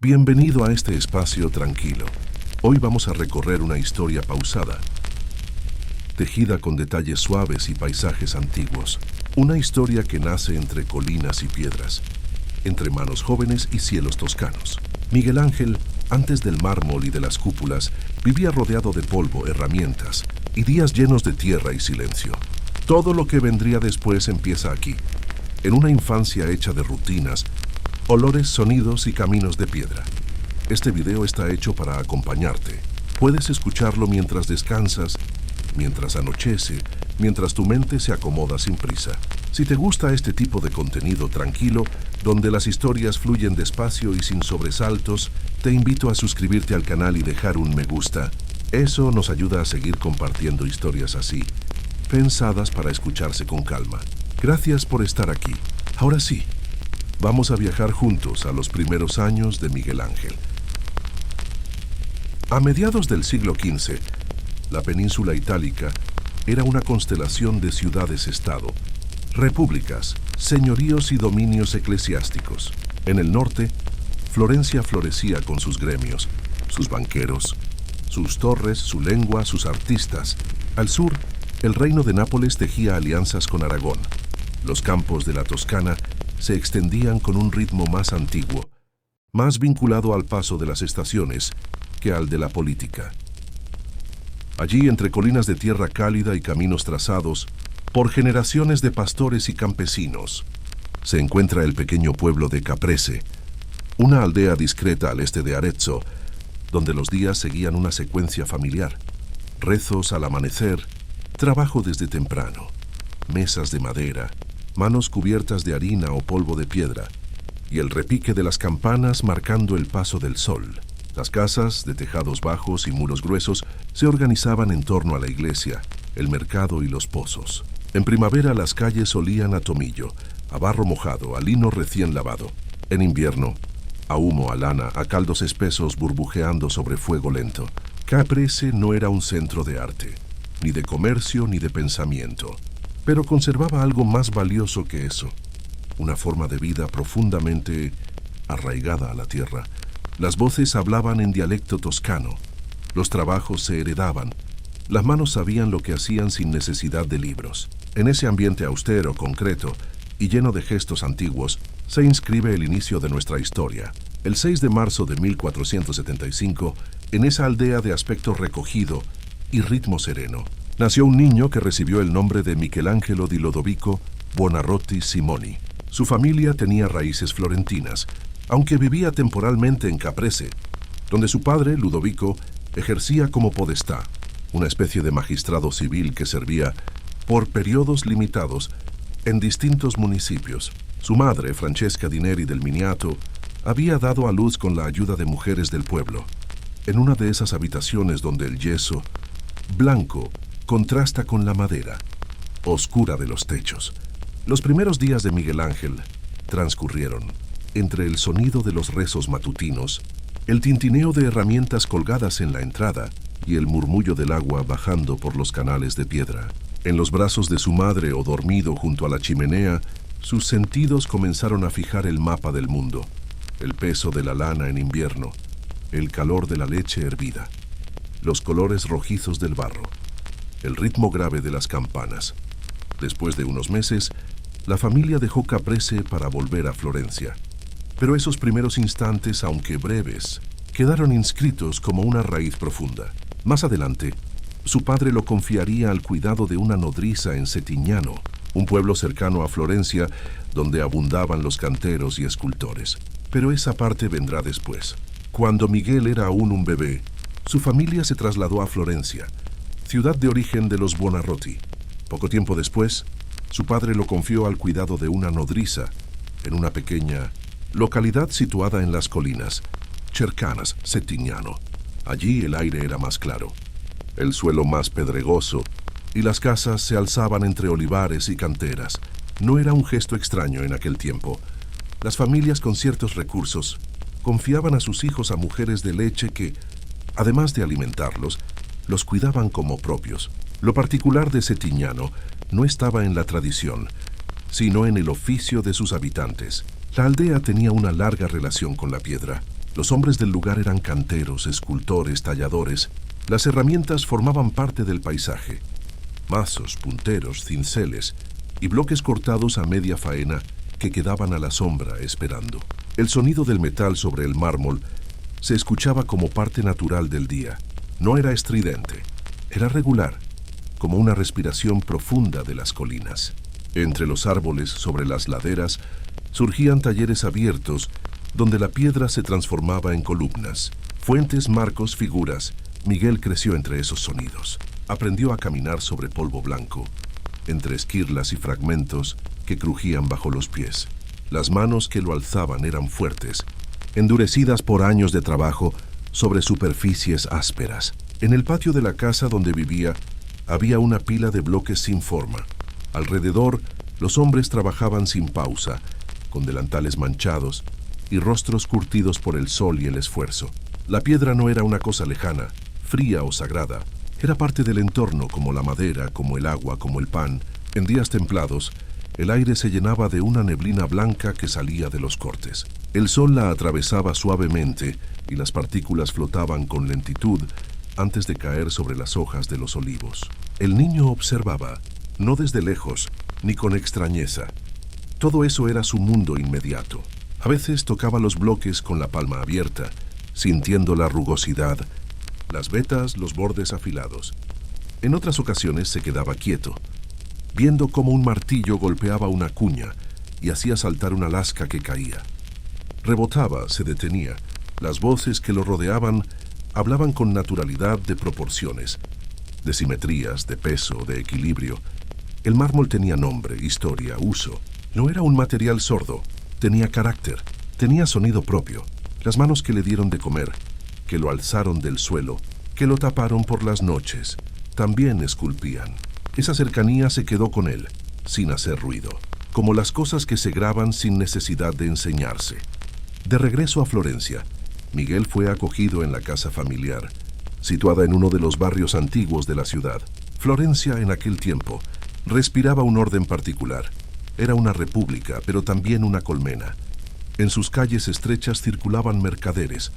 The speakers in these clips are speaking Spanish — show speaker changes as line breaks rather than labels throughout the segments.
Bienvenido a este espacio tranquilo. Hoy vamos a recorrer una historia pausada, tejida con detalles suaves y paisajes antiguos. Una historia que nace entre colinas y piedras, entre manos jóvenes y cielos toscanos. Miguel Ángel, antes del mármol y de las cúpulas, vivía rodeado de polvo, herramientas y días llenos de tierra y silencio. Todo lo que vendría después empieza aquí, en una infancia hecha de rutinas, olores, sonidos y caminos de piedra. Este video está hecho para acompañarte. Puedes escucharlo mientras descansas, mientras anochece, mientras tu mente se acomoda sin prisa. Si te gusta este tipo de contenido tranquilo, donde las historias fluyen despacio y sin sobresaltos, te invito a suscribirte al canal y dejar un me gusta. Eso nos ayuda a seguir compartiendo historias así, pensadas para escucharse con calma. Gracias por estar aquí. Ahora sí, vamos a viajar juntos a los primeros años de Miguel Ángel. A mediados del siglo XV, la península itálica era una constelación de ciudades-estado, repúblicas, señoríos y dominios eclesiásticos. En el norte, Florencia florecía con sus gremios, sus banqueros, sus torres, su lengua, sus artistas. Al sur, el reino de Nápoles tejía alianzas con Aragón. Los campos de la Toscana se extendían con un ritmo más antiguo, más vinculado al paso de las estaciones que al de la política. Allí, entre colinas de tierra cálida y caminos trazados por generaciones de pastores y campesinos, se encuentra el pequeño pueblo de Caprese, una aldea discreta al este de Arezzo, donde los días seguían una secuencia familiar. Rezos al amanecer, trabajo desde temprano, mesas de madera, manos cubiertas de harina o polvo de piedra, y el repique de las campanas marcando el paso del sol. Las casas, de tejados bajos y muros gruesos, se organizaban en torno a la iglesia, el mercado y los pozos. En primavera las calles olían a tomillo, a barro mojado, a lino recién lavado. En invierno, a humo, a lana, a caldos espesos burbujeando sobre fuego lento. Caprese no era un centro de arte, ni de comercio ni de pensamiento, pero conservaba algo más valioso que eso, una forma de vida profundamente arraigada a la tierra. Las voces hablaban en dialecto toscano, los trabajos se heredaban, las manos sabían lo que hacían sin necesidad de libros. En ese ambiente austero, concreto y lleno de gestos antiguos, se inscribe el inicio de nuestra historia. El 6 de marzo de 1475, en esa aldea de aspecto recogido y ritmo sereno, nació un niño que recibió el nombre de Michelangelo di Lodovico Buonarroti Simoni. Su familia tenía raíces florentinas, aunque vivía temporalmente en Caprese, donde su padre, Ludovico, ejercía como podestá, una especie de magistrado civil que servía por periodos limitados en distintos municipios. Su madre, Francesca di Neri del Miniato, había dado a luz con la ayuda de mujeres del pueblo, en una de esas habitaciones donde el yeso, blanco, contrasta con la madera, oscura de los techos. Los primeros días de Miguel Ángel transcurrieron entre el sonido de los rezos matutinos, el tintineo de herramientas colgadas en la entrada y el murmullo del agua bajando por los canales de piedra. En los brazos de su madre o dormido junto a la chimenea, sus sentidos comenzaron a fijar el mapa del mundo, el peso de la lana en invierno, el calor de la leche hervida, los colores rojizos del barro, el ritmo grave de las campanas. Después de unos meses, la familia dejó Caprese para volver a Florencia. Pero esos primeros instantes, aunque breves, quedaron inscritos como una raíz profunda. Más adelante, su padre lo confiaría al cuidado de una nodriza en Settignano, un pueblo cercano a Florencia donde abundaban los canteros y escultores. Pero esa parte vendrá después. Cuando Miguel era aún un bebé, su familia se trasladó a Florencia, ciudad de origen de los Buonarroti. Poco tiempo después, su padre lo confió al cuidado de una nodriza en una pequeña localidad situada en las colinas, cercanas Settignano. Allí el aire era más claro, el suelo más pedregoso y las casas se alzaban entre olivares y canteras. No era un gesto extraño en aquel tiempo. Las familias con ciertos recursos confiaban a sus hijos a mujeres de leche que, además de alimentarlos, los cuidaban como propios. Lo particular de Settignano no estaba en la tradición, sino en el oficio de sus habitantes. La aldea tenía una larga relación con la piedra. Los hombres del lugar eran canteros, escultores, talladores. Las herramientas formaban parte del paisaje. Mazos, punteros, cinceles y bloques cortados a media faena que quedaban a la sombra esperando. El sonido del metal sobre el mármol se escuchaba como parte natural del día. No era estridente, era regular, como una respiración profunda de las colinas. Entre los árboles, sobre las laderas, surgían talleres abiertos donde la piedra se transformaba en columnas. Fuentes, marcos, figuras. Miguel creció entre esos sonidos. Aprendió a caminar sobre polvo blanco, entre esquirlas y fragmentos que crujían bajo los pies. Las manos que lo alzaban eran fuertes, endurecidas por años de trabajo sobre superficies ásperas. En el patio de la casa donde vivía había una pila de bloques sin forma. Alrededor, los hombres trabajaban sin pausa, con delantales manchados y rostros curtidos por el sol y el esfuerzo. La piedra no era una cosa lejana, fría o sagrada. Era parte del entorno, como la madera, como el agua, como el pan. En días templados, el aire se llenaba de una neblina blanca que salía de los cortes. El sol la atravesaba suavemente y las partículas flotaban con lentitud antes de caer sobre las hojas de los olivos. El niño observaba, no desde lejos, ni con extrañeza. Todo eso era su mundo inmediato. A veces tocaba los bloques con la palma abierta, sintiendo la rugosidad, las vetas, los bordes afilados. En otras ocasiones se quedaba quieto, viendo cómo un martillo golpeaba una cuña y hacía saltar una lasca que caía. Rebotaba, se detenía. Las voces que lo rodeaban hablaban con naturalidad de proporciones, de simetrías, de peso, de equilibrio. El mármol tenía nombre, historia, uso. No era un material sordo, tenía carácter, tenía sonido propio. Las manos que le dieron de comer, que lo alzaron del suelo, que lo taparon por las noches, también esculpían. Esa cercanía se quedó con él, sin hacer ruido, como las cosas que se graban sin necesidad de enseñarse. De regreso a Florencia, Miguel fue acogido en la casa familiar, situada en uno de los barrios antiguos de la ciudad. Florencia, en aquel tiempo, respiraba un orden particular. Era una república, pero también una colmena. En sus calles estrechas circulaban mercaderes,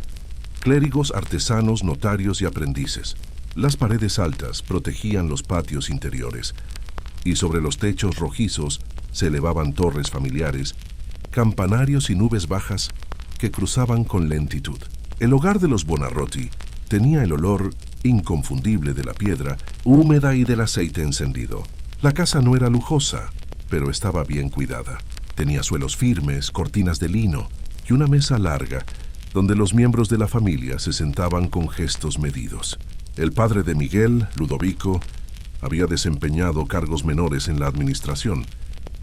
clérigos, artesanos, notarios y aprendices. Las paredes altas protegían los patios interiores, y sobre los techos rojizos se elevaban torres familiares, campanarios y nubes bajas que cruzaban con lentitud. El hogar de los Buonarroti tenía el olor inconfundible de la piedra húmeda y del aceite encendido. La casa no era lujosa, pero estaba bien cuidada. Tenía suelos firmes, cortinas de lino y una mesa larga donde los miembros de la familia se sentaban con gestos medidos. El padre de Miguel, Ludovico, había desempeñado cargos menores en la administración,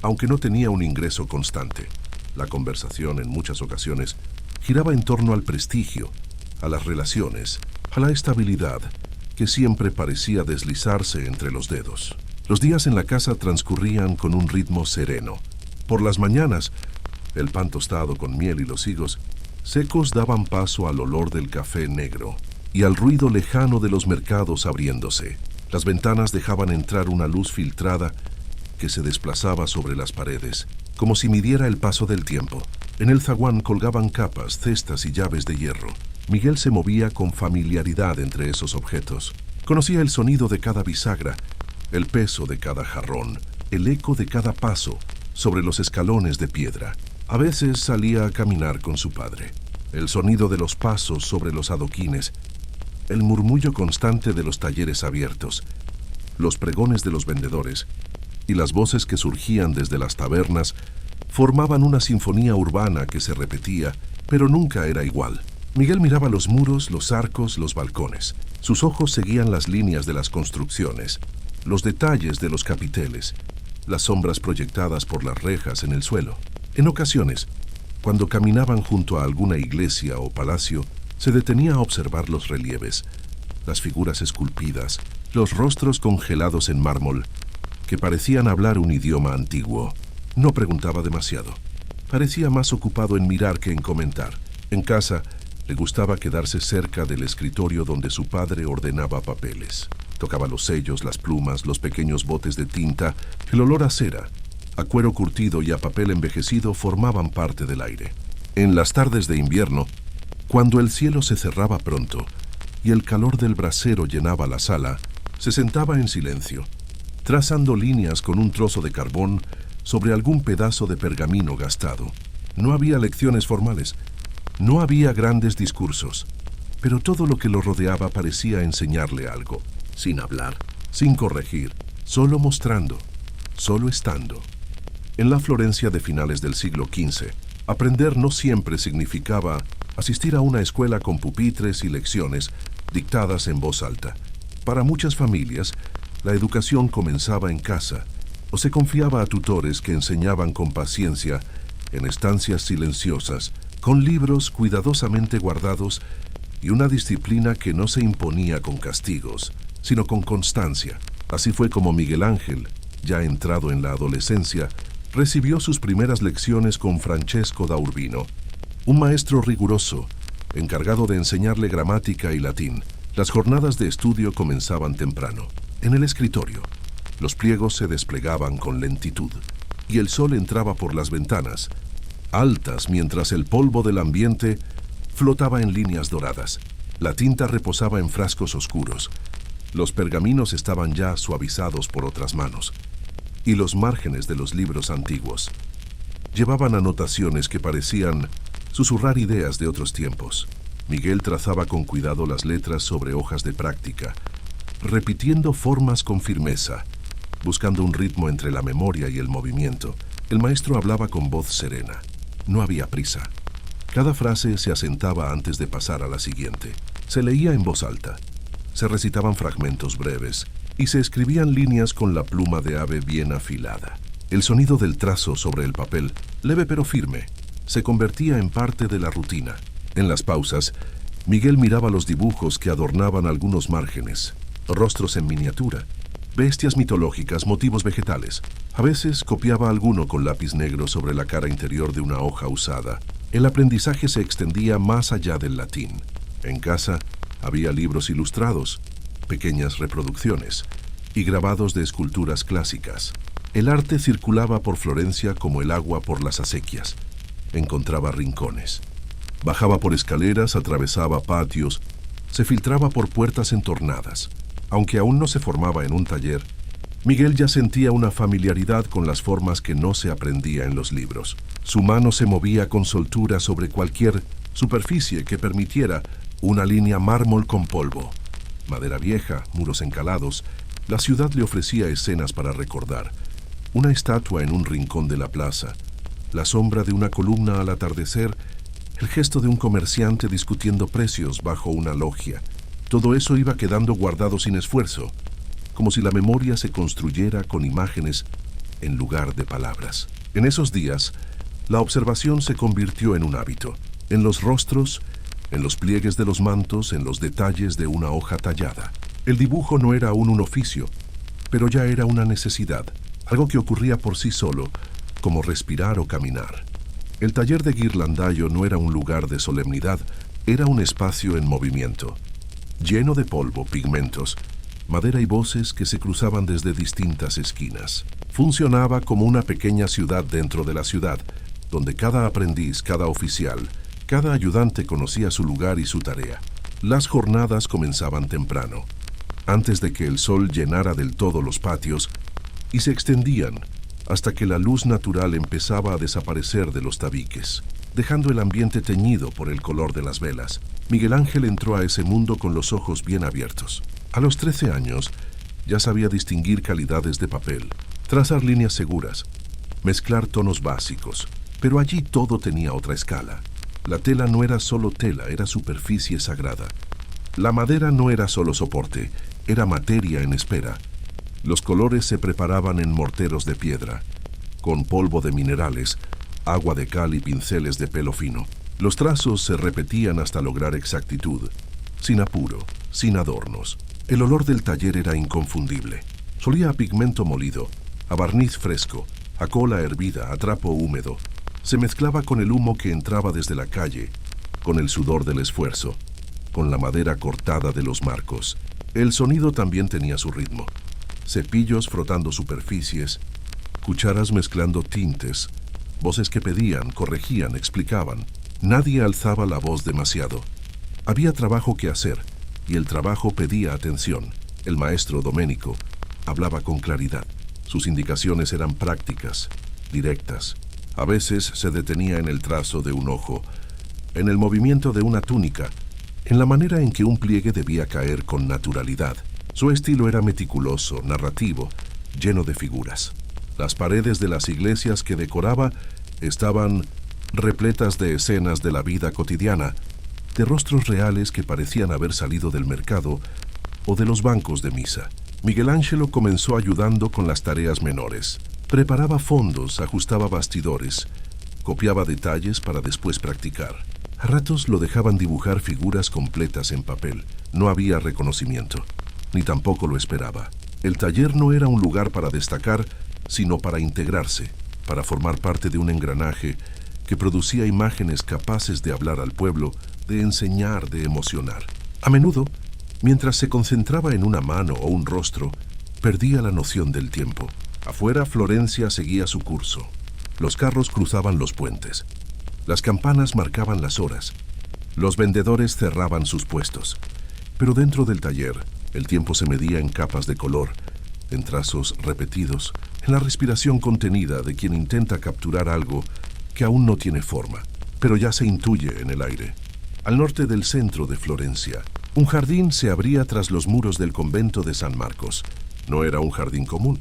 aunque no tenía un ingreso constante. La conversación, en muchas ocasiones, giraba en torno al prestigio, a las relaciones, a la estabilidad, que siempre parecía deslizarse entre los dedos. Los días en la casa transcurrían con un ritmo sereno. Por las mañanas, el pan tostado con miel y los higos secos daban paso al olor del café negro y al ruido lejano de los mercados abriéndose. Las ventanas dejaban entrar una luz filtrada que se desplazaba sobre las paredes, como si midiera el paso del tiempo. En el zaguán colgaban capas, cestas y llaves de hierro. Miguel se movía con familiaridad entre esos objetos. Conocía el sonido de cada bisagra, el peso de cada jarrón, el eco de cada paso sobre los escalones de piedra. A veces salía a caminar con su padre. El sonido de los pasos sobre los adoquines, el murmullo constante de los talleres abiertos, los pregones de los vendedores y las voces que surgían desde las tabernas formaban una sinfonía urbana que se repetía, pero nunca era igual. Miguel miraba los muros, los arcos, los balcones. Sus ojos seguían las líneas de las construcciones, los detalles de los capiteles, las sombras proyectadas por las rejas en el suelo. En ocasiones, cuando caminaban junto a alguna iglesia o palacio, se detenía a observar los relieves, las figuras esculpidas, los rostros congelados en mármol, que parecían hablar un idioma antiguo. No preguntaba demasiado. Parecía más ocupado en mirar que en comentar. En casa, le gustaba quedarse cerca del escritorio donde su padre ordenaba papeles. Tocaba los sellos, las plumas, los pequeños botes de tinta. El olor a cera, a cuero curtido y a papel envejecido formaban parte del aire. En las tardes de invierno, Cuando el cielo se cerraba pronto y el calor del brasero llenaba la sala, se sentaba en silencio, trazando líneas con un trozo de carbón sobre algún pedazo de pergamino gastado. No había lecciones formales, no había grandes discursos, pero todo lo que lo rodeaba parecía enseñarle algo, sin hablar, sin corregir, solo mostrando, solo estando. En la Florencia de finales del siglo XV, aprender no siempre significaba asistir a una escuela con pupitres y lecciones dictadas en voz alta. Para muchas familias, la educación comenzaba en casa o se confiaba a tutores que enseñaban con paciencia en estancias silenciosas, con libros cuidadosamente guardados y una disciplina que no se imponía con castigos, sino con constancia. Así fue como Miguel Ángel, ya entrado en la adolescencia, recibió sus primeras lecciones con Francesco da Urbino, un maestro riguroso, encargado de enseñarle gramática y latín. Las jornadas de estudio comenzaban temprano. En el escritorio, los pliegos se desplegaban con lentitud, y el sol entraba por las ventanas, altas mientras el polvo del ambiente flotaba en líneas doradas. La tinta reposaba en frascos oscuros. Los pergaminos estaban ya suavizados por otras manos, y los márgenes de los libros antiguos llevaban anotaciones que parecían susurrar ideas de otros tiempos. Miguel trazaba con cuidado las letras sobre hojas de práctica, repitiendo formas con firmeza, buscando un ritmo entre la memoria y el movimiento. El maestro hablaba con voz serena. No había prisa. Cada frase se asentaba antes de pasar a la siguiente. Se leía en voz alta. Se recitaban fragmentos breves y se escribían líneas con la pluma de ave bien afilada. El sonido del trazo sobre el papel, leve pero firme, se convertía en parte de la rutina. En las pausas, Miguel miraba los dibujos que adornaban algunos márgenes, rostros en miniatura, bestias mitológicas, motivos vegetales. A veces copiaba alguno con lápiz negro sobre la cara interior de una hoja usada. El aprendizaje se extendía más allá del latín. En casa había libros ilustrados, pequeñas reproducciones y grabados de esculturas clásicas. El arte circulaba por Florencia como el agua por las acequias. Encontraba rincones. Bajaba por escaleras, atravesaba patios, se filtraba por puertas entornadas. Aunque aún no se formaba en un taller, Miguel ya sentía una familiaridad con las formas que no se aprendía en los libros. Su mano se movía con soltura sobre cualquier superficie que permitiera una línea mármol con polvo. Madera vieja, muros encalados, la ciudad le ofrecía escenas para recordar. Una estatua en un rincón de la plaza, la sombra de una columna al atardecer, el gesto de un comerciante discutiendo precios bajo una logia. Todo eso iba quedando guardado sin esfuerzo, como si la memoria se construyera con imágenes en lugar de palabras. En esos días, la observación se convirtió en un hábito, en los rostros, en los pliegues de los mantos, en los detalles de una hoja tallada. El dibujo no era aún un oficio, pero ya era una necesidad, algo que ocurría por sí solo, como respirar o caminar. El taller de Ghirlandaio no era un lugar de solemnidad, era un espacio en movimiento, lleno de polvo, pigmentos, madera y voces que se cruzaban desde distintas esquinas. Funcionaba como una pequeña ciudad dentro de la ciudad, donde cada aprendiz, cada oficial, cada ayudante conocía su lugar y su tarea. Las jornadas comenzaban temprano, antes de que el sol llenara del todo los patios, y se extendían hasta que la luz natural empezaba a desaparecer de los tabiques, dejando el ambiente teñido por el color de las velas. Miguel Ángel entró a ese mundo con los ojos bien abiertos. A los 13 años ya sabía distinguir calidades de papel, trazar líneas seguras, mezclar tonos básicos, pero allí todo tenía otra escala. La tela no era solo tela, era superficie sagrada. La madera no era solo soporte, era materia en espera. Los colores se preparaban en morteros de piedra, con polvo de minerales, agua de cal y pinceles de pelo fino. Los trazos se repetían hasta lograr exactitud, sin apuro, sin adornos. El olor del taller era inconfundible. Solía a pigmento molido, a barniz fresco, a cola hervida, a trapo húmedo. Se mezclaba con el humo que entraba desde la calle, con el sudor del esfuerzo, con la madera cortada de los marcos. El sonido también tenía su ritmo. Cepillos frotando superficies, cucharas mezclando tintes, voces que pedían, corregían, explicaban. Nadie alzaba la voz demasiado. Había trabajo que hacer, y el trabajo pedía atención. El maestro Domenico hablaba con claridad. Sus indicaciones eran prácticas, directas. A veces se detenía en el trazo de un ojo, en el movimiento de una túnica, en la manera en que un pliegue debía caer con naturalidad. Su estilo era meticuloso, narrativo, lleno de figuras. Las paredes de las iglesias que decoraba estaban repletas de escenas de la vida cotidiana, de rostros reales que parecían haber salido del mercado o de los bancos de misa. Michelangelo comenzó ayudando con las tareas menores. Preparaba fondos, ajustaba bastidores, copiaba detalles para después practicar. A ratos lo dejaban dibujar figuras completas en papel. No había reconocimiento, ni tampoco lo esperaba. El taller no era un lugar para destacar, sino para integrarse, para formar parte de un engranaje que producía imágenes capaces de hablar al pueblo, de enseñar, de emocionar. A menudo, mientras se concentraba en una mano o un rostro, perdía la noción del tiempo. Afuera, Florencia seguía su curso. Los carros cruzaban los puentes. Las campanas marcaban las horas. Los vendedores cerraban sus puestos. Pero dentro del taller, el tiempo se medía en capas de color, en trazos repetidos, en la respiración contenida de quien intenta capturar algo que aún no tiene forma, pero ya se intuye en el aire. Al norte del centro de Florencia, un jardín se abría tras los muros del convento de San Marcos. No era un jardín común.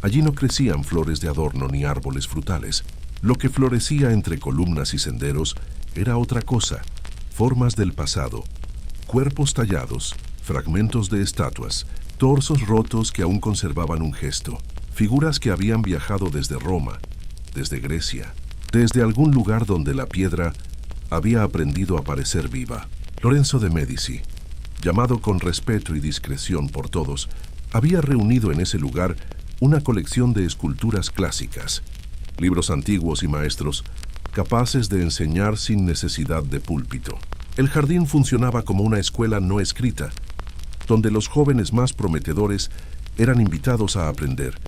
Allí no crecían flores de adorno ni árboles frutales. Lo que florecía entre columnas y senderos era otra cosa: formas del pasado, cuerpos tallados, fragmentos de estatuas, torsos rotos que aún conservaban un gesto, figuras que habían viajado desde Roma, desde Grecia, desde algún lugar donde la piedra había aprendido a parecer viva. Lorenzo de Médici, llamado con respeto y discreción por todos, había reunido en ese lugar una colección de esculturas clásicas, libros antiguos y maestros, capaces de enseñar sin necesidad de púlpito. El jardín funcionaba como una escuela no escrita, donde los jóvenes más prometedores eran invitados a aprender,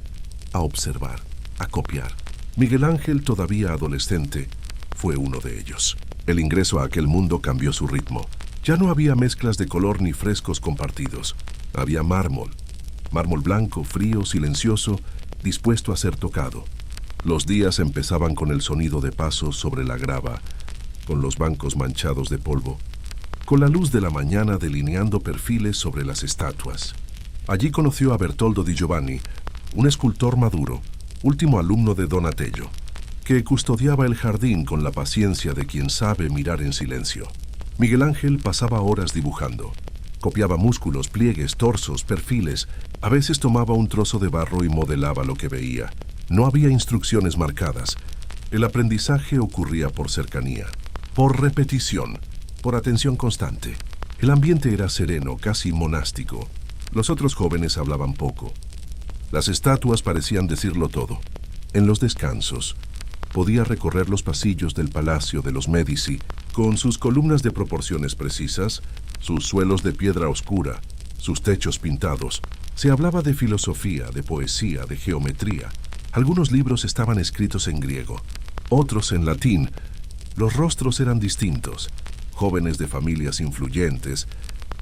a observar, a copiar. Miguel Ángel, todavía adolescente, fue uno de ellos. El ingreso a aquel mundo cambió su ritmo. Ya no había mezclas de color ni frescos compartidos. Había mármol blanco, frío, silencioso, dispuesto a ser tocado. Los días empezaban con el sonido de pasos sobre la grava, con los bancos manchados de polvo, con la luz de la mañana delineando perfiles sobre las estatuas. Allí conoció a Bertoldo di Giovanni, un escultor maduro, último alumno de Donatello, que custodiaba el jardín con la paciencia de quien sabe mirar en silencio. Miguel Ángel pasaba horas dibujando. Copiaba músculos, pliegues, torsos, perfiles. A veces tomaba un trozo de barro y modelaba lo que veía. No había instrucciones marcadas. El aprendizaje ocurría por cercanía, por repetición, por atención constante. El ambiente era sereno, casi monástico. Los otros jóvenes hablaban poco. Las estatuas parecían decirlo todo. En los descansos, podía recorrer los pasillos del Palacio de los Médici, con sus columnas de proporciones precisas, sus suelos de piedra oscura, sus techos pintados. Se hablaba de filosofía, de poesía, de geometría. Algunos libros estaban escritos en griego, otros en latín. Los rostros eran distintos: jóvenes de familias influyentes,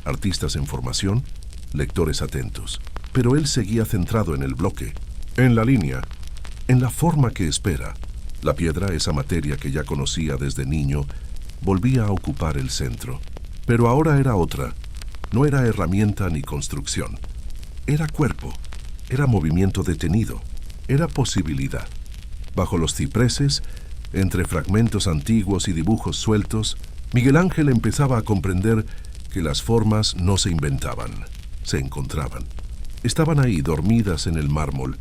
artistas en formación, lectores atentos. Pero él seguía centrado en el bloque, en la línea, en la forma que espera. La piedra, esa materia que ya conocía desde niño, volvía a ocupar el centro. Pero ahora era otra. No era herramienta ni construcción. Era cuerpo, era movimiento detenido, era posibilidad. Bajo los cipreses, entre fragmentos antiguos y dibujos sueltos, Miguel Ángel empezaba a comprender que las formas no se inventaban, se encontraban. Estaban ahí, dormidas en el mármol,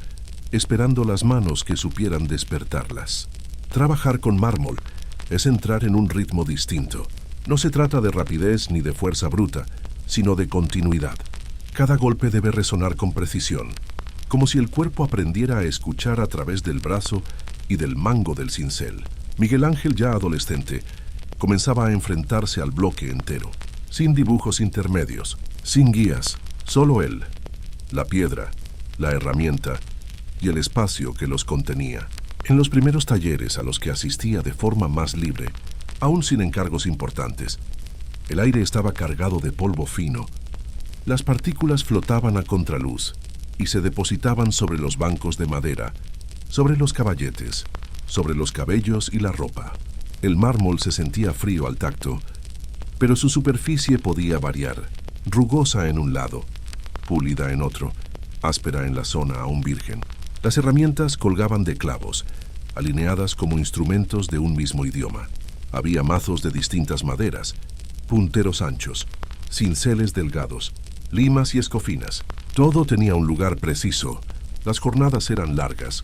esperando las manos que supieran despertarlas. Trabajar con mármol es entrar en un ritmo distinto. No se trata de rapidez ni de fuerza bruta, sino de continuidad. Cada golpe debe resonar con precisión, como si el cuerpo aprendiera a escuchar a través del brazo y del mango del cincel. Miguel Ángel, ya adolescente, comenzaba a enfrentarse al bloque entero, sin dibujos intermedios, sin guías, solo él, la piedra, la herramienta y el espacio que los contenía. En los primeros talleres a los que asistía de forma más libre, aún sin encargos importantes. El aire estaba cargado de polvo fino. Las partículas flotaban a contraluz y se depositaban sobre los bancos de madera, sobre los caballetes, sobre los cabellos y la ropa. El mármol se sentía frío al tacto, pero su superficie podía variar, rugosa en un lado, pulida en otro, áspera en la zona aún virgen. Las herramientas colgaban de clavos, alineadas como instrumentos de un mismo idioma. Había mazos de distintas maderas, punteros anchos, cinceles delgados, limas y escofinas. Todo tenía un lugar preciso. Las jornadas eran largas.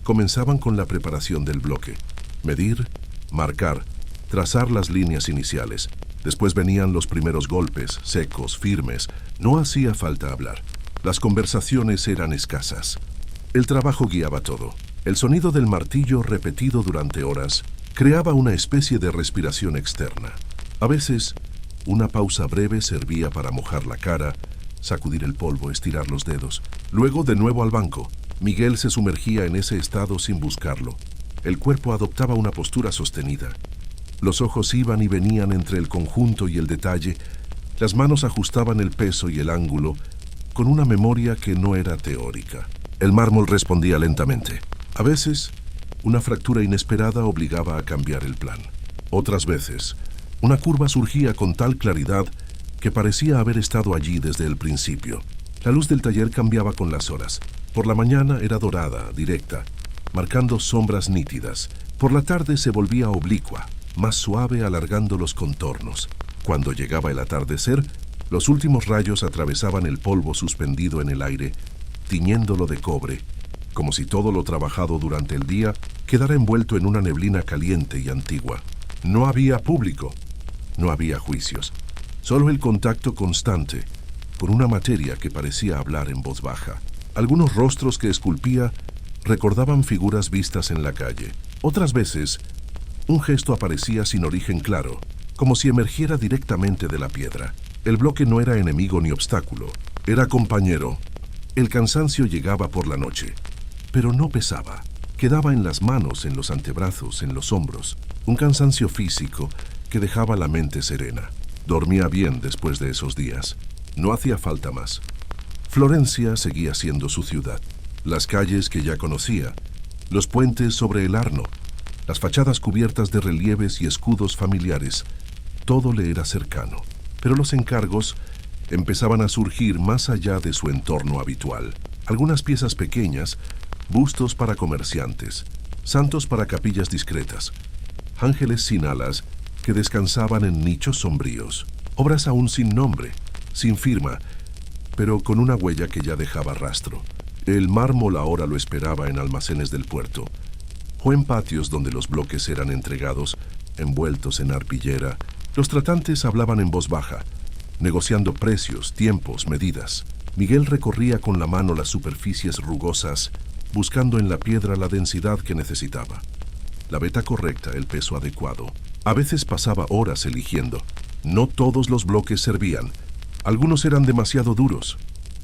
Comenzaban con la preparación del bloque. Medir, marcar, trazar las líneas iniciales. Después venían los primeros golpes, secos, firmes. No hacía falta hablar. Las conversaciones eran escasas. El trabajo guiaba todo. El sonido del martillo repetido durante horas creaba una especie de respiración externa. A veces, una pausa breve servía para mojar la cara, sacudir el polvo, estirar los dedos. Luego de nuevo al banco. Miguel se sumergía en ese estado sin buscarlo. El cuerpo adoptaba una postura sostenida. Los ojos iban y venían entre el conjunto y el detalle. Las manos ajustaban el peso y el ángulo con una memoria que no era teórica. El mármol respondía lentamente. A veces, una fractura inesperada obligaba a cambiar el plan. Otras veces, una curva surgía con tal claridad que parecía haber estado allí desde el principio. La luz del taller cambiaba con las horas. Por la mañana era dorada, directa, marcando sombras nítidas. Por la tarde se volvía oblicua, más suave, alargando los contornos. Cuando llegaba el atardecer, los últimos rayos atravesaban el polvo suspendido en el aire, tiñéndolo de cobre, como si todo lo trabajado durante el día quedara envuelto en una neblina caliente y antigua. No había público, no había juicios, solo el contacto constante con una materia que parecía hablar en voz baja. Algunos rostros que esculpía recordaban figuras vistas en la calle. Otras veces, un gesto aparecía sin origen claro, como si emergiera directamente de la piedra. El bloque no era enemigo ni obstáculo, era compañero. El cansancio llegaba por la noche, pero no pesaba. Quedaba en las manos, en los antebrazos, en los hombros. Un cansancio físico que dejaba la mente serena. Dormía bien después de esos días. No hacía falta más. Florencia seguía siendo su ciudad. Las calles que ya conocía, los puentes sobre el Arno, las fachadas cubiertas de relieves y escudos familiares, todo le era cercano. Pero los encargos empezaban a surgir más allá de su entorno habitual. Algunas piezas pequeñas, bustos para comerciantes, santos para capillas discretas, ángeles sin alas que descansaban en nichos sombríos, obras aún sin nombre, sin firma, pero con una huella que ya dejaba rastro. El mármol ahora lo esperaba en almacenes del puerto, o en patios donde los bloques eran entregados, envueltos en arpillera. Los tratantes hablaban en voz baja, negociando precios, tiempos, medidas. Miguel recorría con la mano las superficies rugosas, buscando en la piedra la densidad que necesitaba. La veta correcta, el peso adecuado. A veces pasaba horas eligiendo. No todos los bloques servían. Algunos eran demasiado duros.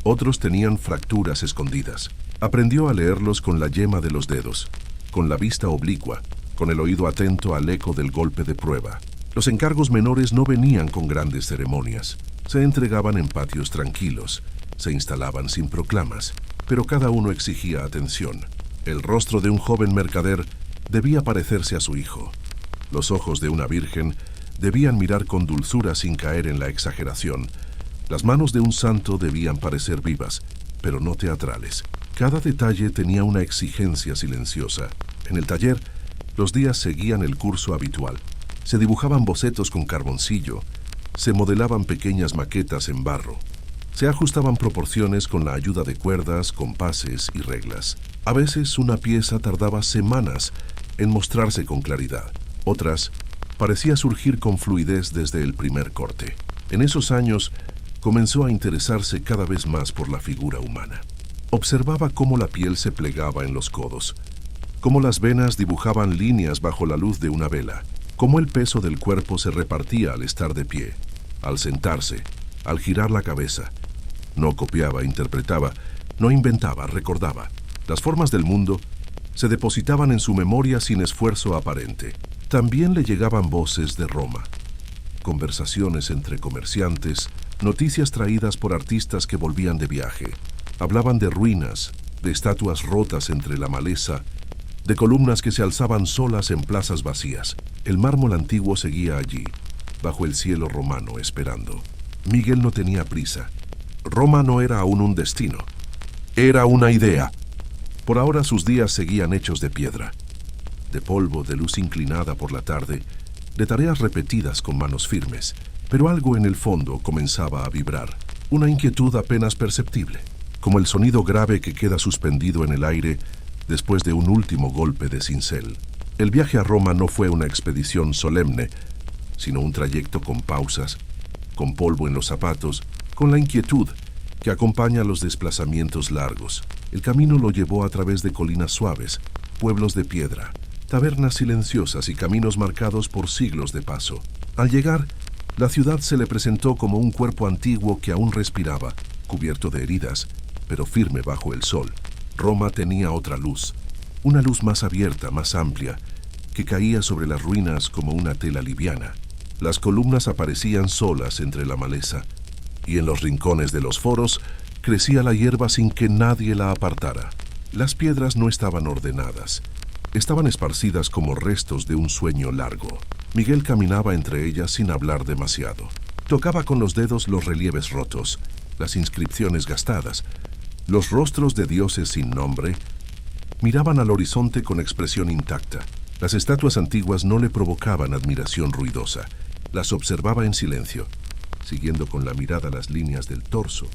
Otros tenían fracturas escondidas. Aprendió a leerlos con la yema de los dedos, con la vista oblicua, con el oído atento al eco del golpe de prueba. Los encargos menores no venían con grandes ceremonias. Se entregaban en patios tranquilos, se instalaban sin proclamas, pero cada uno exigía atención. El rostro de un joven mercader debía parecerse a su hijo. Los ojos de una virgen debían mirar con dulzura sin caer en la exageración. Las manos de un santo debían parecer vivas, pero no teatrales. Cada detalle tenía una exigencia silenciosa. En el taller, los días seguían el curso habitual. Se dibujaban bocetos con carboncillo, se modelaban pequeñas maquetas en barro, se ajustaban proporciones con la ayuda de cuerdas, compases y reglas. A veces una pieza tardaba semanas en mostrarse con claridad. Otras parecía surgir con fluidez desde el primer corte. En esos años comenzó a interesarse cada vez más por la figura humana. Observaba cómo la piel se plegaba en los codos, cómo las venas dibujaban líneas bajo la luz de una vela, cómo el peso del cuerpo se repartía al estar de pie, al sentarse, al girar la cabeza. No copiaba, interpretaba, no inventaba, recordaba. Las formas del mundo se depositaban en su memoria sin esfuerzo aparente. También le llegaban voces de Roma, conversaciones entre comerciantes, noticias traídas por artistas que volvían de viaje. Hablaban de ruinas, de estatuas rotas entre la maleza, de columnas que se alzaban solas en plazas vacías. El mármol antiguo seguía allí, bajo el cielo romano, esperando. Miguel no tenía prisa. Roma no era aún un destino, era una idea. Por ahora sus días seguían hechos de piedra, de polvo, de luz inclinada por la tarde, de tareas repetidas con manos firmes, pero algo en el fondo comenzaba a vibrar, una inquietud apenas perceptible, como el sonido grave que queda suspendido en el aire después de un último golpe de cincel. El viaje a Roma no fue una expedición solemne, sino un trayecto con pausas, con polvo en los zapatos, con la inquietud que acompaña los desplazamientos largos. El camino lo llevó a través de colinas suaves, pueblos de piedra, tabernas silenciosas y caminos marcados por siglos de paso. Al llegar, la ciudad se le presentó como un cuerpo antiguo que aún respiraba, cubierto de heridas, pero firme bajo el sol. Roma tenía otra luz, una luz más abierta, más amplia, que caía sobre las ruinas como una tela liviana. Las columnas aparecían solas entre la maleza, y en los rincones de los foros crecía la hierba sin que nadie la apartara. Las piedras no estaban ordenadas, estaban esparcidas como restos de un sueño largo. Miguel caminaba entre ellas sin hablar demasiado. Tocaba con los dedos los relieves rotos, las inscripciones gastadas, los rostros de dioses sin nombre. Miraban al horizonte con expresión intacta. Las estatuas antiguas no le provocaban admiración ruidosa. Las observaba en silencio, siguiendo con la mirada las líneas del torso,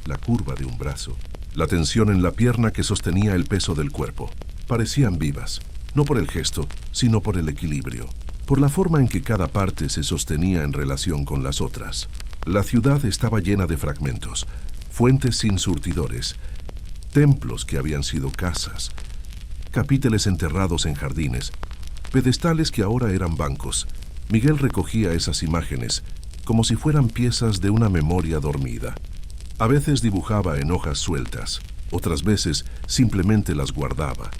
la curva de un brazo, la tensión en la pierna que sostenía el peso del cuerpo. Parecían vivas, no por el gesto, sino por el equilibrio, por la forma en que cada parte se sostenía en relación con las otras. La ciudad estaba llena de fragmentos, fuentes sin surtidores, templos que habían sido casas, capiteles enterrados en jardines, pedestales que ahora eran bancos. Miguel recogía esas imágenes como si fueran piezas de una memoria dormida. A veces dibujaba en hojas sueltas, otras veces simplemente las guardaba.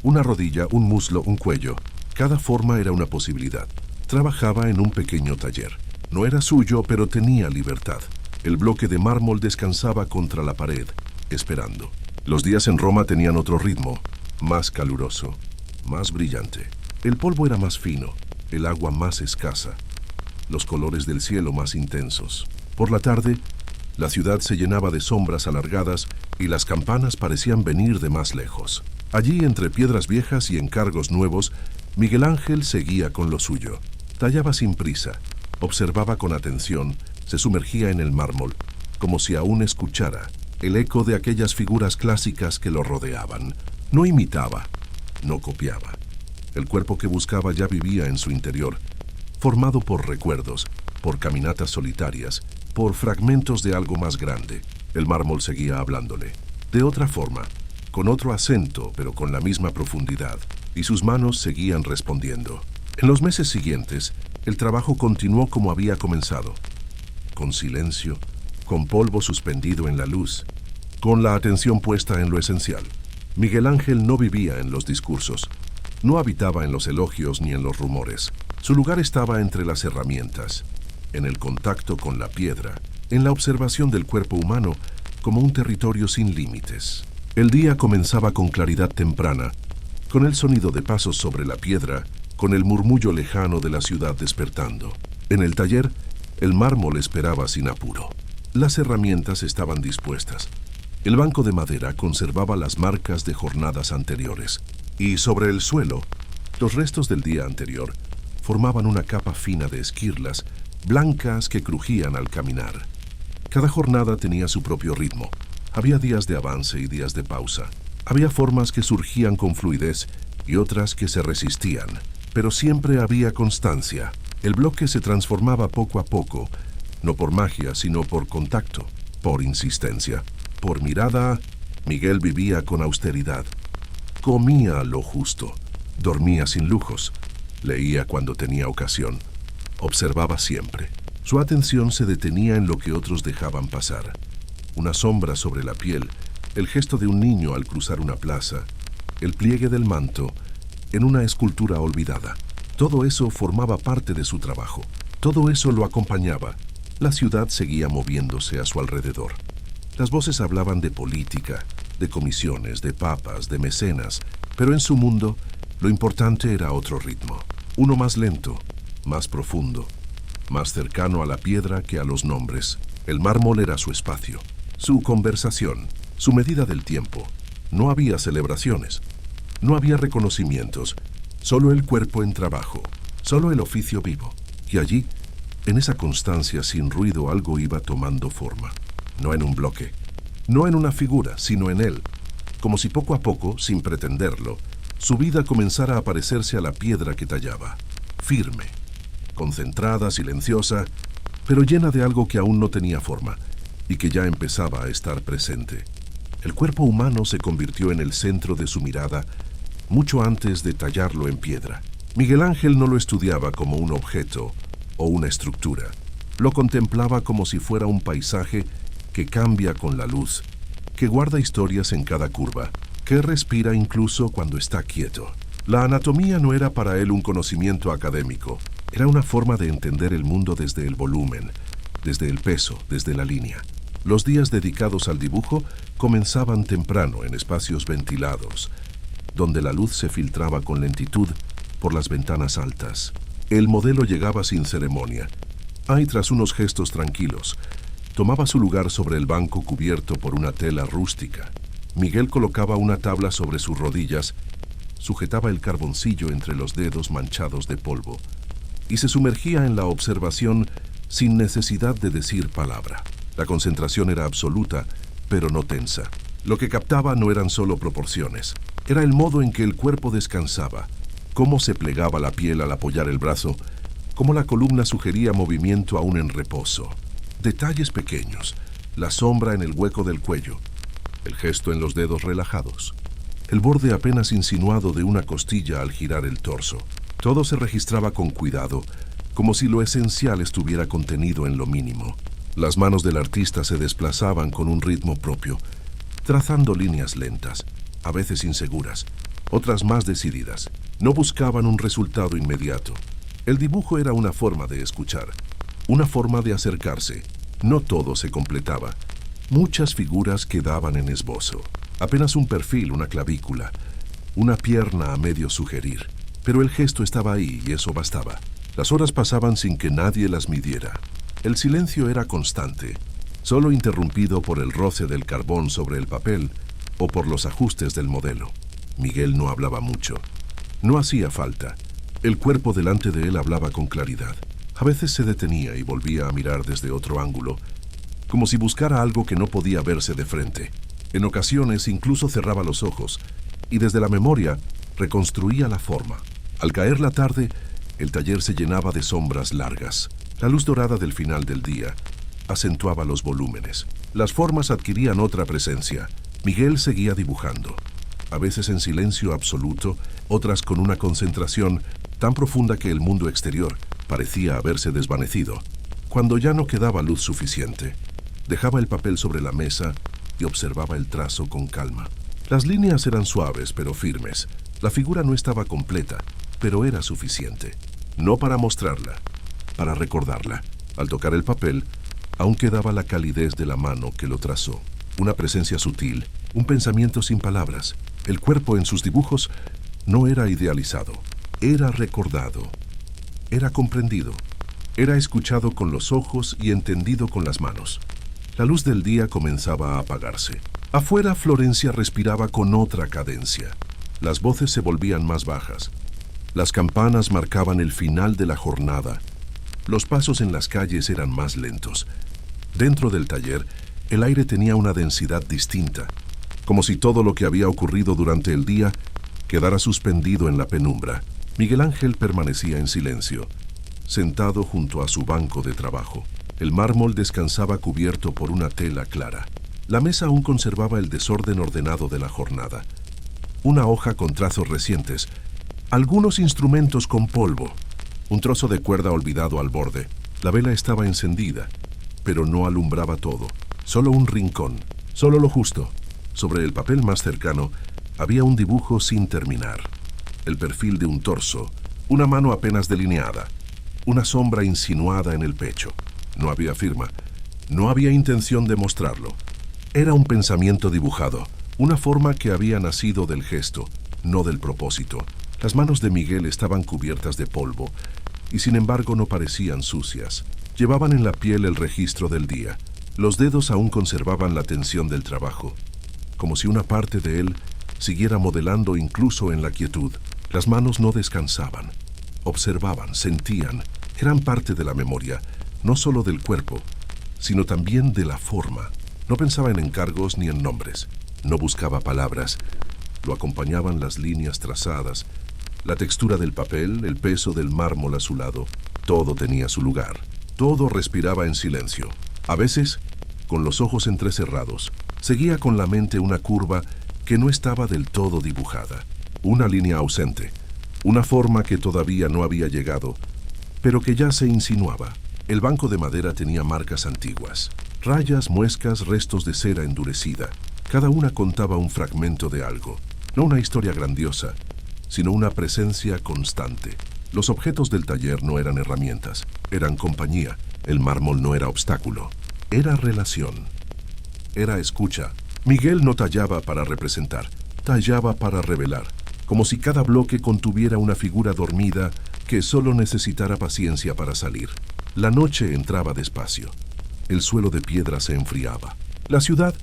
Una rodilla, un muslo, un cuello, cada forma era una posibilidad. Trabajaba en un pequeño taller. No era suyo, pero tenía libertad. El bloque de mármol descansaba contra la pared, esperando. Los días en Roma tenían otro ritmo, más caluroso, más brillante. El polvo era más fino, el agua más escasa, los colores del cielo más intensos. Por la tarde, la ciudad se llenaba de sombras alargadas y las campanas parecían venir de más lejos. Allí, entre piedras viejas y encargos nuevos, Miguel Ángel seguía con lo suyo. Tallaba sin prisa, observaba con atención, se sumergía en el mármol, como si aún escuchara el eco de aquellas figuras clásicas que lo rodeaban. No imitaba, no copiaba. El cuerpo que buscaba ya vivía en su interior, formado por recuerdos, por caminatas solitarias, por fragmentos de algo más grande. El mármol seguía hablándole, de otra forma, con otro acento, pero con la misma profundidad, y sus manos seguían respondiendo. En los meses siguientes, el trabajo continuó como había comenzado, con silencio, con polvo suspendido en la luz, con la atención puesta en lo esencial. Miguel Ángel no vivía en los discursos, no habitaba en los elogios ni en los rumores. Su lugar estaba entre las herramientas, en el contacto con la piedra, en la observación del cuerpo humano como un territorio sin límites. El día comenzaba con claridad temprana, con el sonido de pasos sobre la piedra, con el murmullo lejano de la ciudad despertando. En el taller, el mármol esperaba sin apuro. Las herramientas estaban dispuestas. El banco de madera conservaba las marcas de jornadas anteriores, y sobre el suelo, los restos del día anterior formaban una capa fina de esquirlas, blancas que crujían al caminar. Cada jornada tenía su propio ritmo. Había días de avance y días de pausa. Había formas que surgían con fluidez y otras que se resistían, pero siempre había constancia. El bloque se transformaba poco a poco, no por magia, sino por contacto, por insistencia, por mirada. Miguel vivía con austeridad. Comía lo justo, dormía sin lujos, leía cuando tenía ocasión, observaba siempre. Su atención se detenía en lo que otros dejaban pasar. Una sombra sobre la piel, el gesto de un niño al cruzar una plaza, el pliegue del manto en una escultura olvidada. Todo eso formaba parte de su trabajo. Todo eso lo acompañaba. La ciudad seguía moviéndose a su alrededor. Las voces hablaban de política, de comisiones, de papas, de mecenas, pero en su mundo lo importante era otro ritmo. Uno más lento, más profundo, más cercano a la piedra que a los nombres. El mármol era su espacio, su conversación, su medida del tiempo. No había celebraciones, no había reconocimientos, solo el cuerpo en trabajo, solo el oficio vivo. Y allí, en esa constancia sin ruido, algo iba tomando forma. No en un bloque, no en una figura, sino en él. Como si poco a poco, sin pretenderlo, su vida comenzara a parecerse a la piedra que tallaba. Firme, concentrada, silenciosa, pero llena de algo que aún no tenía forma y que ya empezaba a estar presente. El cuerpo humano se convirtió en el centro de su mirada mucho antes de tallarlo en piedra. Miguel Ángel no lo estudiaba como un objeto o una estructura. Lo contemplaba como si fuera un paisaje que cambia con la luz, que guarda historias en cada curva, que respira incluso cuando está quieto. La anatomía no era para él un conocimiento académico, era una forma de entender el mundo desde el volumen, desde el peso, desde la línea. Los días dedicados al dibujo comenzaban temprano en espacios ventilados, donde la luz se filtraba con lentitud por las ventanas altas. El modelo llegaba sin ceremonia. Ahí, tras unos gestos tranquilos, tomaba su lugar sobre el banco cubierto por una tela rústica. Miguel colocaba una tabla sobre sus rodillas, sujetaba el carboncillo entre los dedos manchados de polvo y se sumergía en la observación sin necesidad de decir palabra. La concentración era absoluta, pero no tensa. Lo que captaba no eran solo proporciones, era el modo en que el cuerpo descansaba, cómo se plegaba la piel al apoyar el brazo, cómo la columna sugería movimiento aún en reposo. Detalles pequeños, la sombra en el hueco del cuello, el gesto en los dedos relajados, el borde apenas insinuado de una costilla al girar el torso. Todo se registraba con cuidado, como si lo esencial estuviera contenido en lo mínimo. Las manos del artista se desplazaban con un ritmo propio, trazando líneas lentas, a veces inseguras, otras más decididas. No buscaban un resultado inmediato. El dibujo era una forma de escuchar, una forma de acercarse. No todo se completaba. Muchas figuras quedaban en esbozo. Apenas un perfil, una clavícula, una pierna a medio sugerir. Pero el gesto estaba ahí y eso bastaba. Las horas pasaban sin que nadie las midiera. El silencio era constante, solo interrumpido por el roce del carbón sobre el papel o por los ajustes del modelo. Miguel no hablaba mucho. No hacía falta. El cuerpo delante de él hablaba con claridad. A veces se detenía y volvía a mirar desde otro ángulo, como si buscara algo que no podía verse de frente. En ocasiones incluso cerraba los ojos y desde la memoria reconstruía la forma. Al caer la tarde, el taller se llenaba de sombras largas. La luz dorada del final del día acentuaba los volúmenes. Las formas adquirían otra presencia. Miguel seguía dibujando, a veces en silencio absoluto, otras con una concentración tan profunda que el mundo exterior parecía haberse desvanecido. Cuando ya no quedaba luz suficiente, dejaba el papel sobre la mesa y observaba el trazo con calma. Las líneas eran suaves pero firmes. La figura no estaba completa, pero era suficiente. No para mostrarla, para recordarla. Al tocar el papel, aún quedaba la calidez de la mano que lo trazó. Una presencia sutil, un pensamiento sin palabras. El cuerpo en sus dibujos no era idealizado, era recordado, era comprendido, era escuchado con los ojos y entendido con las manos. La luz del día comenzaba a apagarse. Afuera, Florencia respiraba con otra cadencia. Las voces se volvían más bajas. Las campanas marcaban el final de la jornada. Los pasos en las calles eran más lentos. Dentro del taller, el aire tenía una densidad distinta, como si todo lo que había ocurrido durante el día quedara suspendido en la penumbra. Miguel Ángel permanecía en silencio, sentado junto a su banco de trabajo. El mármol descansaba cubierto por una tela clara. La mesa aún conservaba el desorden ordenado de la jornada. Una hoja con trazos recientes, algunos instrumentos con polvo, un trozo de cuerda olvidado al borde. La vela estaba encendida, pero no alumbraba todo. Solo un rincón, solo lo justo. Sobre el papel más cercano había un dibujo sin terminar. El perfil de un torso, Una mano apenas delineada, una sombra insinuada en el pecho. No había firma, no había intención de mostrarlo. Era un pensamiento dibujado, una forma que había nacido del gesto, no del propósito. Las manos de Miguel estaban cubiertas de polvo y sin embargo no parecían sucias. Llevaban en la piel el registro del día. Los dedos aún conservaban la tensión del trabajo, como si una parte de él siguiera modelando incluso en la quietud. Las manos no descansaban, observaban, sentían, eran parte de la memoria, no solo del cuerpo, sino también de la forma. No pensaba en encargos ni en nombres, no buscaba palabras, lo acompañaban las líneas trazadas, la textura del papel, el peso del mármol a su lado. Todo tenía su lugar, todo respiraba en silencio. A veces, con los ojos entrecerrados, seguía con la mente una curva que no estaba del todo dibujada, una línea ausente, una forma que todavía no había llegado, pero que ya se insinuaba. El banco de madera tenía marcas antiguas, rayas, muescas, restos de cera endurecida. Cada una contaba un fragmento de algo, no una historia grandiosa, sino una presencia constante. Los objetos del taller no eran herramientas, eran compañía. El mármol no era obstáculo, era relación, era escucha. Miguel no tallaba para representar, tallaba para revelar, como si cada bloque contuviera una figura dormida que solo necesitara paciencia para salir. La noche entraba despacio, el suelo de piedra se enfriaba. La ciudad,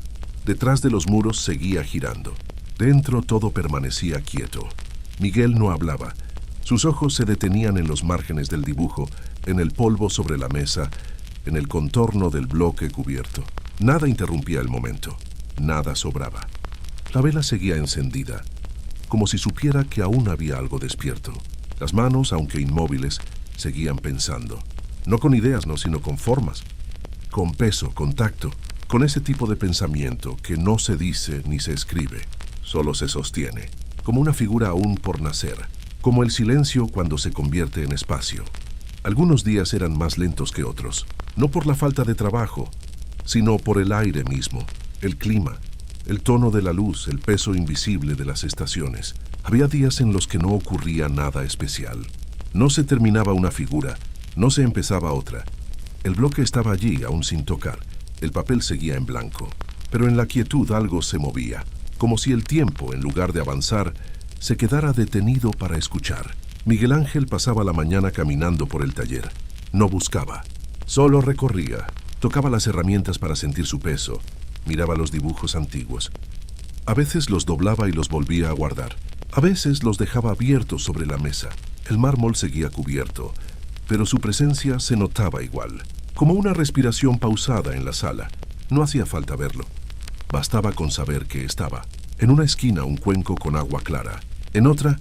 detrás de los muros, seguía girando. Dentro todo permanecía quieto. Miguel no hablaba. Sus ojos se detenían en los márgenes del dibujo, en el polvo sobre la mesa, en el contorno del bloque cubierto. Nada interrumpía el momento, nada sobraba. La vela seguía encendida, como si supiera que aún había algo despierto. Las manos, aunque inmóviles, seguían pensando. No con ideas, no, sino con formas, con peso, con tacto, con ese tipo de pensamiento que no se dice ni se escribe, solo se sostiene, como una figura aún por nacer, como el silencio cuando se convierte en espacio. Algunos días eran más lentos que otros, no por la falta de trabajo, sino por el aire mismo, el clima, el tono de la luz, el peso invisible de las estaciones. Había días en los que no ocurría nada especial. No se terminaba una figura, no se empezaba otra. El bloque estaba allí, aún sin tocar. El papel seguía en blanco. Pero en la quietud algo se movía, como si el tiempo, en lugar de avanzar, se quedara detenido para escuchar. Miguel Ángel pasaba la mañana caminando por el taller. No buscaba, solo recorría. Tocaba las herramientas para sentir su peso. Miraba los dibujos antiguos. A veces los doblaba y los volvía a guardar. A veces los dejaba abiertos sobre la mesa. El mármol seguía cubierto, pero su presencia se notaba igual, como una respiración pausada en la sala. No hacía falta verlo. Bastaba con saber que estaba. En una esquina un cuenco con agua clara. En otra,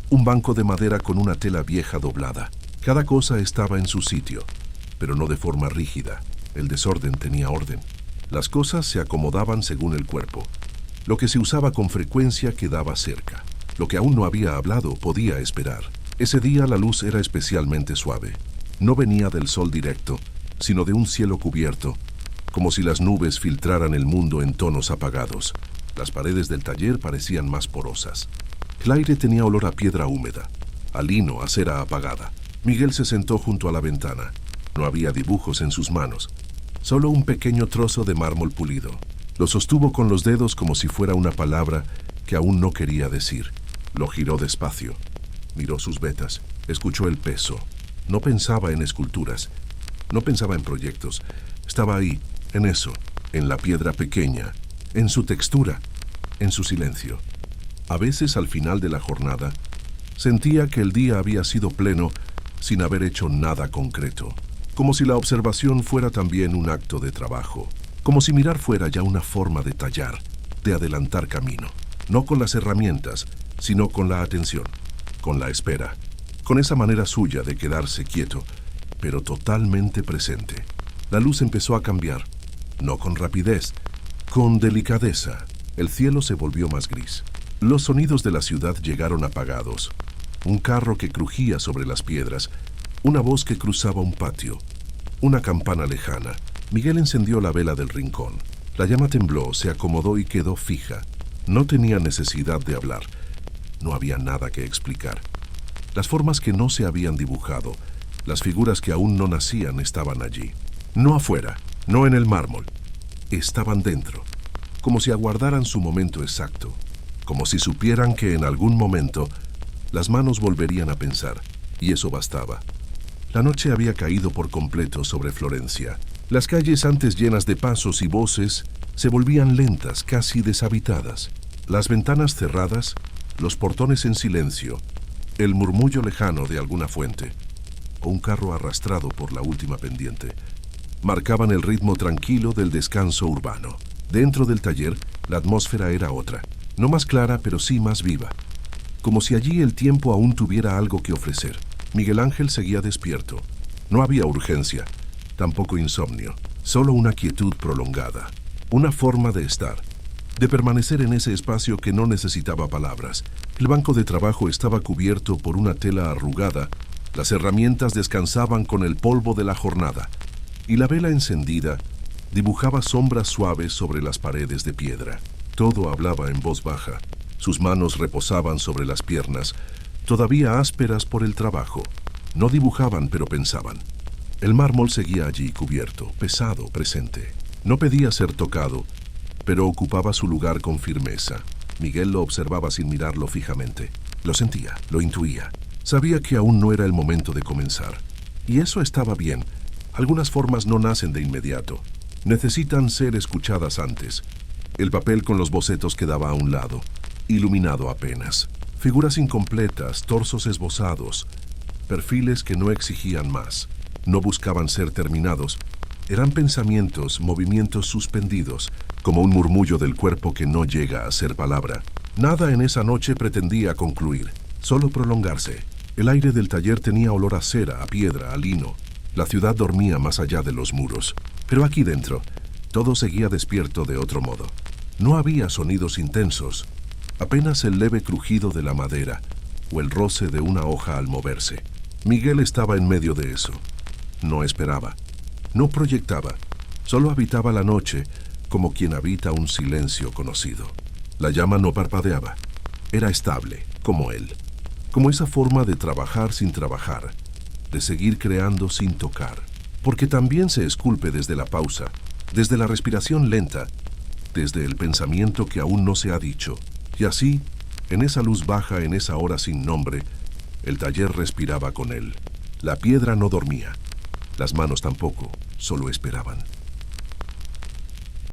un banco de madera con una tela vieja doblada. Cada cosa estaba en su sitio, pero no de forma rígida. El desorden tenía orden. Las cosas se acomodaban según el cuerpo. Lo que se usaba con frecuencia quedaba cerca. Lo que aún no había hablado podía esperar. Ese día la luz era especialmente suave. No venía del sol directo, sino de un cielo cubierto, como si las nubes filtraran el mundo en tonos apagados. Las paredes del taller parecían más porosas. El aire tenía olor a piedra húmeda, a lino, a cera apagada. Miguel se sentó junto a la ventana. No había dibujos en sus manos, solo un pequeño trozo de mármol pulido. Lo sostuvo con los dedos como si fuera una palabra que aún no quería decir. Lo giró despacio. Miró sus vetas, escuchó el peso. No pensaba en esculturas, no pensaba en proyectos. Estaba ahí, en eso, en la piedra pequeña, en su textura, en su silencio. A veces, al final de la jornada, sentía que el día había sido pleno sin haber hecho nada concreto, como si la observación fuera también un acto de trabajo, como si mirar fuera ya una forma de tallar, de adelantar camino, no con las herramientas, sino con la atención, con la espera, con esa manera suya de quedarse quieto, pero totalmente presente. La luz empezó a cambiar, no con rapidez, con delicadeza. El cielo se volvió más gris. Los sonidos de la ciudad llegaron apagados. Un carro que crujía sobre las piedras, una voz que cruzaba un patio, una campana lejana. Miguel encendió la vela del rincón. La llama tembló, se acomodó y quedó fija. No tenía necesidad de hablar. No había nada que explicar. Las formas que no se habían dibujado, las figuras que aún no nacían estaban allí. No afuera, no en el mármol. Estaban dentro, como si aguardaran su momento exacto, como si supieran que en algún momento las manos volverían a pensar, y eso bastaba. La noche había caído por completo sobre Florencia. Las calles, antes llenas de pasos y voces, se volvían lentas, casi deshabitadas. Las ventanas cerradas, los portones en silencio, el murmullo lejano de alguna fuente, o un carro arrastrado por la última pendiente, marcaban el ritmo tranquilo del descanso urbano. Dentro del taller, la atmósfera era otra, no más clara, pero sí más viva, como si allí el tiempo aún tuviera algo que ofrecer. Miguel Ángel seguía despierto. No había urgencia, tampoco insomnio, solo una quietud prolongada, una forma de estar, de permanecer en ese espacio que no necesitaba palabras. El banco de trabajo estaba cubierto por una tela arrugada, las herramientas descansaban con el polvo de la jornada, y la vela encendida dibujaba sombras suaves sobre las paredes de piedra. Todo hablaba en voz baja. Sus manos reposaban sobre las piernas, todavía ásperas por el trabajo. No dibujaban, pero pensaban. El mármol seguía allí cubierto, pesado, presente. No pedía ser tocado, pero ocupaba su lugar con firmeza. Miguel lo observaba sin mirarlo fijamente. Lo sentía, lo intuía. Sabía que aún no era el momento de comenzar. Y eso estaba bien. Algunas formas no nacen de inmediato. Necesitan ser escuchadas antes. El papel con los bocetos quedaba a un lado, iluminado apenas. Figuras incompletas, torsos esbozados, perfiles que no exigían más. No buscaban ser terminados. Eran pensamientos, movimientos suspendidos, como un murmullo del cuerpo que no llega a ser palabra. Nada en esa noche pretendía concluir, solo prolongarse. El aire del taller tenía olor a cera, a piedra, a lino. La ciudad dormía más allá de los muros. Pero aquí dentro, todo seguía despierto de otro modo. No había sonidos intensos, apenas el leve crujido de la madera o el roce de una hoja al moverse. Miguel estaba en medio de eso. No esperaba, no proyectaba, solo habitaba la noche como quien habita un silencio conocido. La llama no parpadeaba, era estable, como él, como esa forma de trabajar sin trabajar, de seguir creando sin tocar, porque también se esculpe desde la pausa, desde la respiración lenta, desde el pensamiento que aún no se ha dicho. Y así, en esa luz baja, en esa hora sin nombre, el taller respiraba con él. La piedra no dormía, las manos tampoco, solo esperaban.